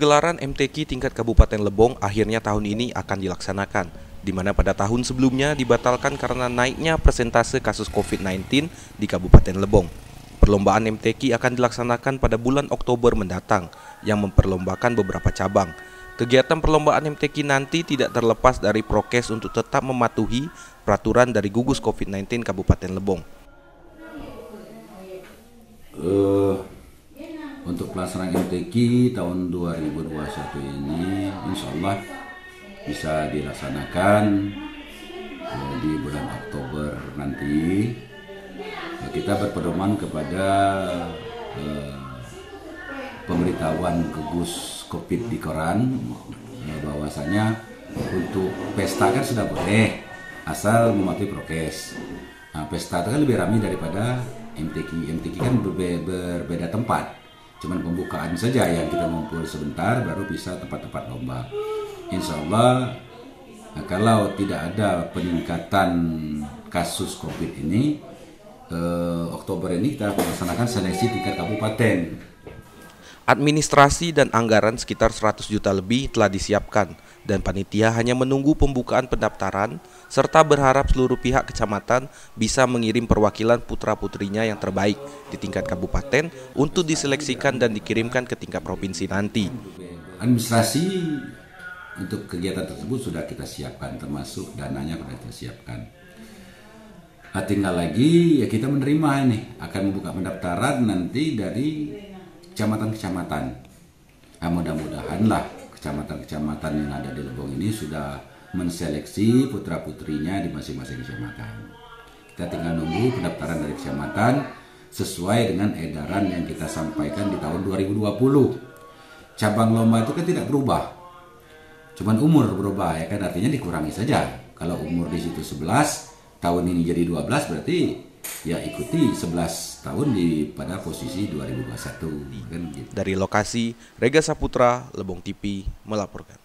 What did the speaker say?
Pergelaran MTQ tingkat Kabupaten Lebong akhirnya tahun ini akan dilaksanakan, di mana pada tahun sebelumnya dibatalkan karena naiknya persentase kasus COVID-19 di Kabupaten Lebong. Perlombaan MTQ akan dilaksanakan pada bulan Oktober mendatang, yang memperlombakan beberapa cabang. Kegiatan perlombaan MTQ nanti tidak terlepas dari prokes untuk tetap mematuhi peraturan dari gugus COVID-19 Kabupaten Lebong. Untuk pelaksanaan MTQ tahun 2021 ini insya Allah bisa dilaksanakan di bulan Oktober nanti. Kita berpedoman kepada pemberitahuan gugus COVID di koran bahwasanya untuk pesta kan sudah boleh asal mematuhi prokes. Nah, pesta itu kan lebih ramai daripada MTQ. MTQ kan berbeda tempat. Cuman pembukaan saja yang kita ngumpul sebentar baru bisa tempat-tempat lomba. Insya Allah kalau tidak ada peningkatan kasus COVID ini, Oktober ini kita melaksanakan seleksi tingkat kabupaten. Administrasi dan anggaran sekitar 100 juta lebih telah disiapkan dan panitia hanya menunggu pembukaan pendaftaran serta berharap seluruh pihak kecamatan bisa mengirim perwakilan putra-putrinya yang terbaik di tingkat kabupaten untuk diseleksikan dan dikirimkan ke tingkat provinsi nanti. Administrasi untuk kegiatan tersebut sudah kita siapkan, termasuk dananya sudah kita siapkan. Tinggal lagi ya kita menerima ini, akan membuka pendaftaran nanti dari kecamatan-kecamatan. Nah, mudah-mudahan lah kecamatan-kecamatan yang ada di Lebong ini sudah menseleksi putra-putrinya di masing-masing kecamatan. Kita tinggal nunggu pendaftaran dari kecamatan sesuai dengan edaran yang kita sampaikan di tahun 2020. Cabang lomba itu kan tidak berubah, cuman umur berubah ya kan, artinya dikurangi saja. Kalau umur di situ 11, tahun ini jadi 12, berarti ya ikuti 11 tahun pada posisi 2021 kan gitu. Dari lokasi, Rega Saputra, Lebong TV melaporkan.